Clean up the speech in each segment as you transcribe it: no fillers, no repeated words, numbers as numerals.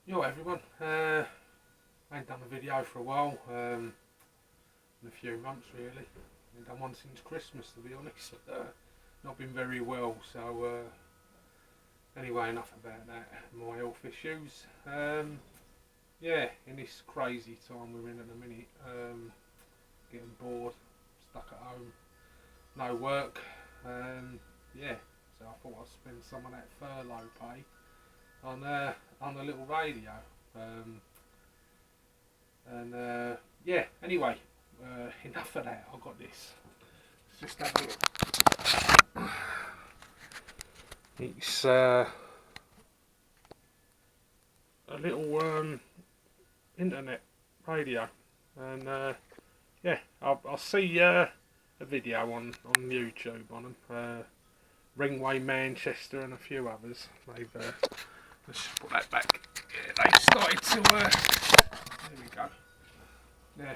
Yo everyone, I ain't done a video for a while, in a few months really. I ain't done one since Christmas to be honest. Not been very well, so anyway, enough about that, my health issues. Yeah, in this crazy time we're in at the minute, getting bored, stuck at home, no work, yeah, so I thought I'd spend some of that furlough pay on a little radio, yeah. Anyway, enough of that. I've got this. Let's just have a look. It's a little internet radio, and yeah, I'll see a video on YouTube on them. Ringway Manchester and a few others. They've let's put that back. Yeah, they started to. There we go. Yeah,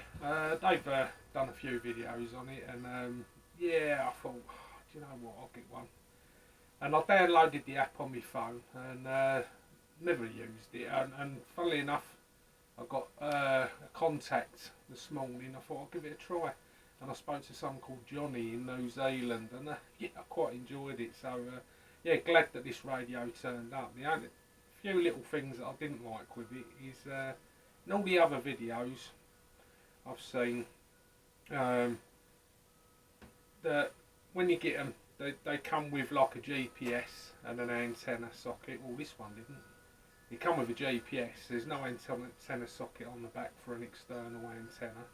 they've done a few videos on it, and yeah, I thought, do you know what? I'll get one. And I downloaded the app on my phone, and never used it. And funnily enough, I got a contact this morning. I thought I'll give it a try. And I spoke to someone called Johnny in New Zealand, and yeah, I quite enjoyed it. So yeah, glad that this radio turned up. The only few little things that I didn't like with it is in all the other videos I've seen, that when you get them, they come with like a GPS and an antenna socket. Well, this one didn't. It come with a GPS. There's no antenna socket on the back for an external antenna.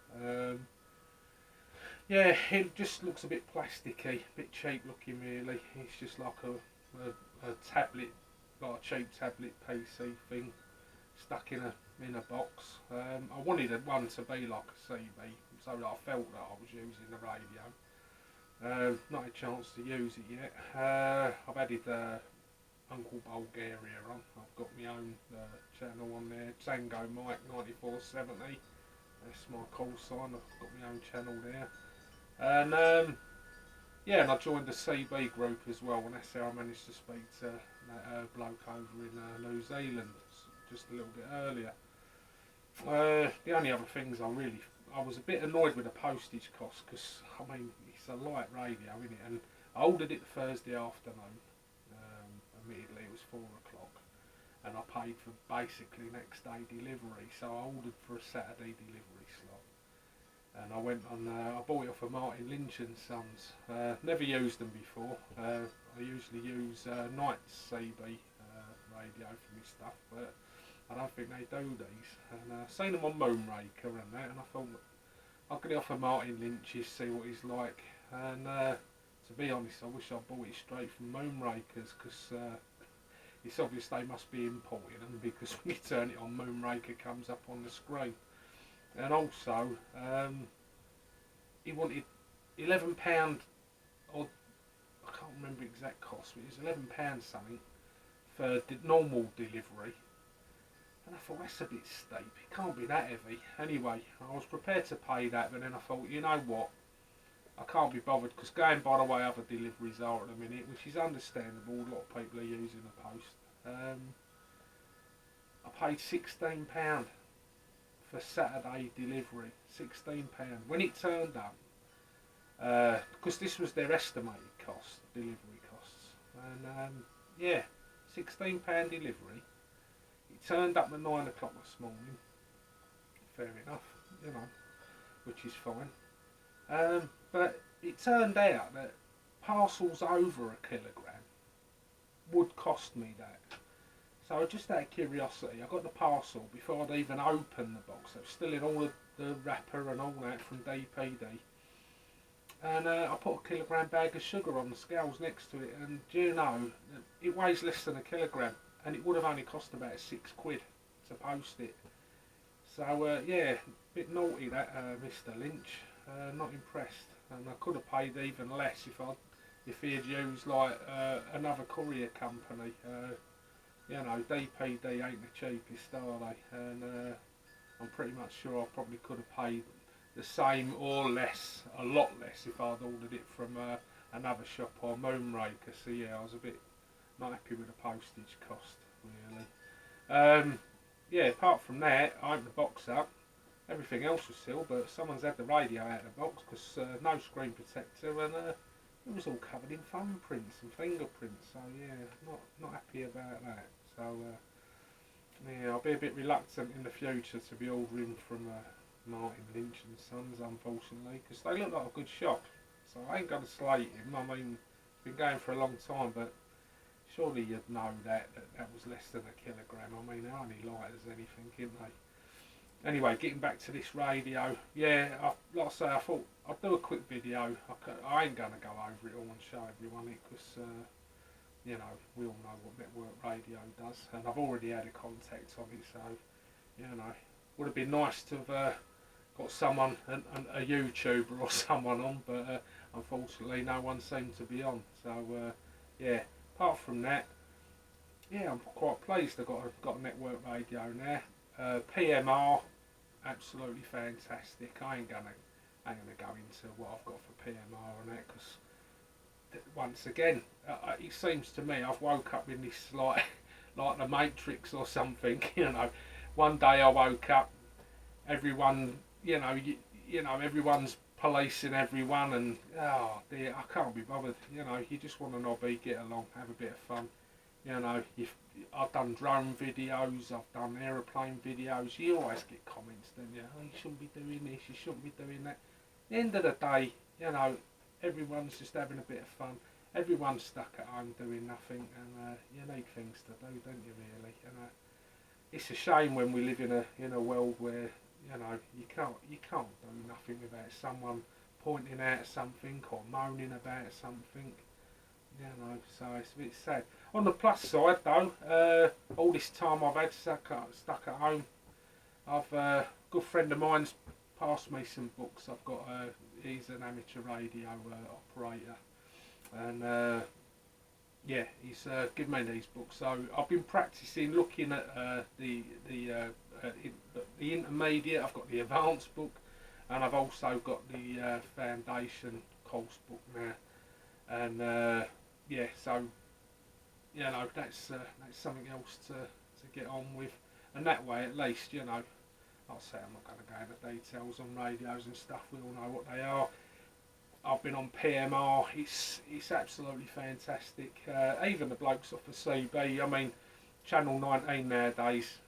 Yeah, it just looks a bit plasticky, a bit cheap looking really. It's just like a tablet, like a cheap tablet PC thing, stuck in a box. I wanted one to be like a CB, so that I felt that I was using the radio. Not a chance to use it yet. I've added Uncle Bulgaria on. I've got my own channel on there, Tango Mike 9470. That's my call sign. I've got my own channel there. And yeah, and I joined the CB group as well, and that's how I managed to speak to that bloke over in New Zealand just a little bit earlier. The only other things I was a bit annoyed with the postage cost, because I mean it's a light radio, isn't it? And I ordered it Thursday afternoon. Immediately it was 4 o'clock, and I paid for basically next day delivery. So I ordered for a Saturday delivery slot. And I went on, I bought it off of Martin Lynch and Sons. Never used them before. I usually use Knight's CB radio for my stuff, but I don't think they do these. And I've seen them on Moonraker and that, and I thought I'll get it off of Martin Lynch's, see what he's like. And to be honest, I wish I bought it straight from Moonrakers, because it's obvious they must be importing them, because when you turn it on, Moonraker comes up on the screen. And also, he wanted £11, or I can't remember the exact cost, but it was £11 something for normal delivery. And I thought, that's a bit steep, it can't be that heavy. Anyway, I was prepared to pay that, but then I thought, you know what, I can't be bothered, because going by the way other deliveries are at the minute, which is understandable, a lot of people are using the post. I paid £16 for Saturday delivery, £16. When it turned up, because this was their estimated cost, delivery costs, and yeah, £16 delivery. It turned up at 9 o'clock this morning. Fair enough, you know, which is fine. But it turned out that parcels over a kilogram would cost me that. So just out of curiosity, I got the parcel before I'd even opened the box. It was still in all the wrapper and all that from DPD. And I put a kilogram bag of sugar on the scales next to it, and do you know, it weighs less than a kilogram, and it would have only cost about £6 to post it. So yeah, a bit naughty that, Mr. Lynch. Not impressed, and I could have paid even less if he had used like another courier company. You know, DPD ain't the cheapest, are they? And I'm pretty much sure I probably could have paid the same or less, a lot less, if I'd ordered it from another shop or Moonraker. So yeah, I was a bit not happy with the postage cost, really. yeah, apart from that, I opened the box up. Everything else was sealed, but someone's had the radio out of the box because no screen protector, and it was all covered in thumbprints and fingerprints. So yeah, not happy about that. So yeah, I'll be a bit reluctant in the future to be ordering from Martin Lynch and Sons, unfortunately, because they look like a good shop. So I ain't going to slate him. I mean, been going for a long time, but surely you'd know that was less than a kilogram. I mean, they're only light as anything, aren't they? Anyway, getting back to this radio, yeah, like I say, I thought I'd do a quick video. I ain't going to go over it all and show everyone it, because you know, we all know what network radio does, and I've already had a contact on it, so you know, would have been nice to have got someone, a YouTuber or someone on, but unfortunately no one seemed to be on. So yeah, apart from that, yeah, I'm quite pleased I've got a network radio now. PMR, absolutely fantastic. I ain't gonna go into what I've got for PMR and that, because once again, it seems to me I've woke up in this like the Matrix or something. You know, one day I woke up, everyone, you know, everyone's policing everyone, and oh dear, I can't be bothered. You know, you just want to nobby, get along, have a bit of fun. You know, I've done drone videos, I've done aeroplane videos. You always get comments, don't you? Oh, you shouldn't be doing this, you shouldn't be doing that. At the end of the day, you know, everyone's just having a bit of fun. Everyone's stuck at home doing nothing, and you need things to do, don't you? Really, and it's a shame when we live in a world where, you know, you can't do nothing without someone pointing out something or moaning about something. You know, so it's a bit sad. On the plus side, though, all this time I've had stuck at home, a good friend of mine's passed me some books. I've got he's an amateur radio operator, and yeah, he's given me these books. So I've been practicing looking at the intermediate. I've got the advanced book, and I've also got the foundation course book now, and yeah, so you know, that's something else to get on with, and that way at least, you know, I'll say I'm not going to go into details on radios and stuff. We all know what they are. I've been on PMR. It's absolutely fantastic. Even the blokes off the CB. I mean, Channel 19 nowadays,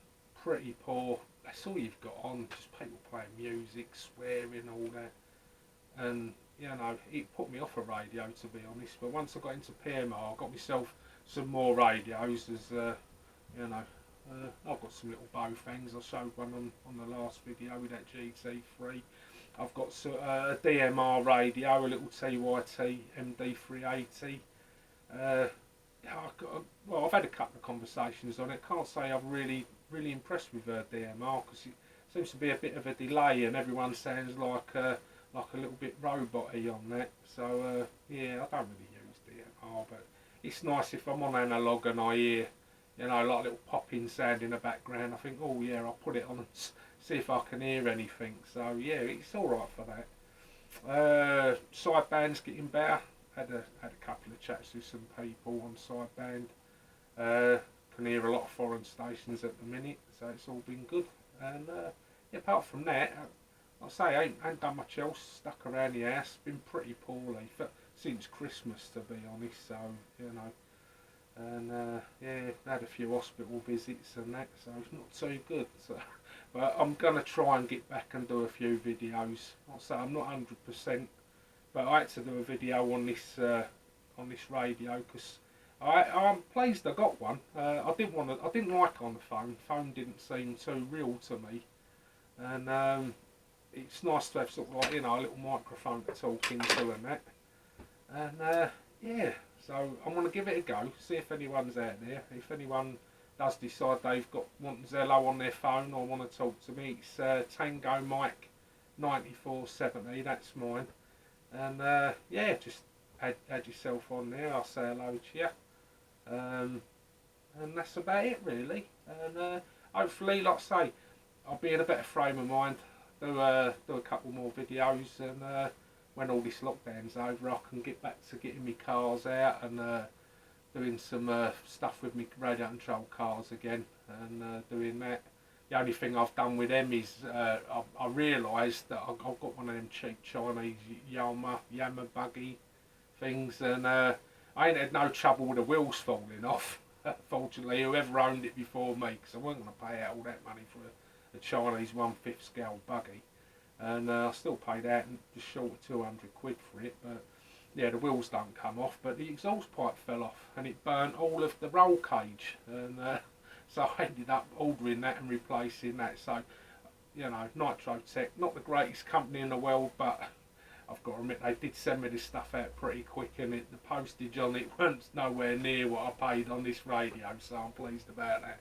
pretty poor. That's all you've got on. Just people playing music, swearing, all that. And you know, it put me off a radio, to be honest. But once I got into PMR, I got myself some more radios. As you know, I've got some little Bowfangs. I showed one on the last video with that GT3. I've got a DMR radio, a little TYT MD380. Well, I've had a couple of conversations on it. Can't say I'm really impressed with DMR, because it seems to be a bit of a delay, and everyone sounds like a little bit robot-y on that. So yeah, I don't really use DMR, but it's nice if I'm on analogue and I hear, you know, like a little popping sound in the background. I think, oh yeah, I'll put it on and see if I can hear anything. So yeah, it's all right for that. Sideband's getting better. Had a couple of chats with some people on sideband. Can hear a lot of foreign stations at the minute, so it's all been good. And yeah, apart from that, like I say, I ain't done much else. Stuck around the house. Been pretty poorly since Christmas, to be honest. So you know, and yeah, had a few hospital visits and that. So it's not too good. So, but I'm gonna try and get back and do a few videos. Like I say, I'm not 100%, but I had to do a video on this radio, because I'm pleased I got one. I didn't like it on the phone. The phone didn't seem too real to me, and it's nice to have sort of like, you know, a little microphone to talk into and that. And yeah, so I'm going to give it a go, see if anyone's out there. If anyone does decide they've want Zello on their phone or want to talk to me, it's Tango Mike 9470, that's mine. And yeah, just add yourself on there. I'll say hello to you. And that's about it, really. And hopefully, like I say, I'll be in a better frame of mind. Do a couple more videos, and when all this lockdown's over, I can get back to getting my cars out and doing some stuff with my radio control cars again, and doing that. The only thing I've done with them is I realised that I've got one of them cheap Chinese Yama buggy things, and I ain't had no trouble with the wheels falling off. Fortunately, whoever owned it before me, because I wasn't going to pay out all that money for a Chinese 1/5 scale buggy, and I still paid out just short of 200 quid for it. But yeah, the wheels don't come off, but the exhaust pipe fell off, and it burnt all of the roll cage, and so I ended up ordering that and replacing that. So, you know, Nitrotech, not the greatest company in the world, but I've got to admit they did send me this stuff out pretty quick, and the postage on it wasn't nowhere near what I paid on this radio, so I'm pleased about that.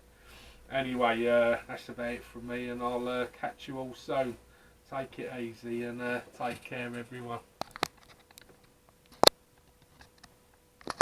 Anyway, that's about it from me, and I'll catch you all soon. Take it easy and take care, everyone.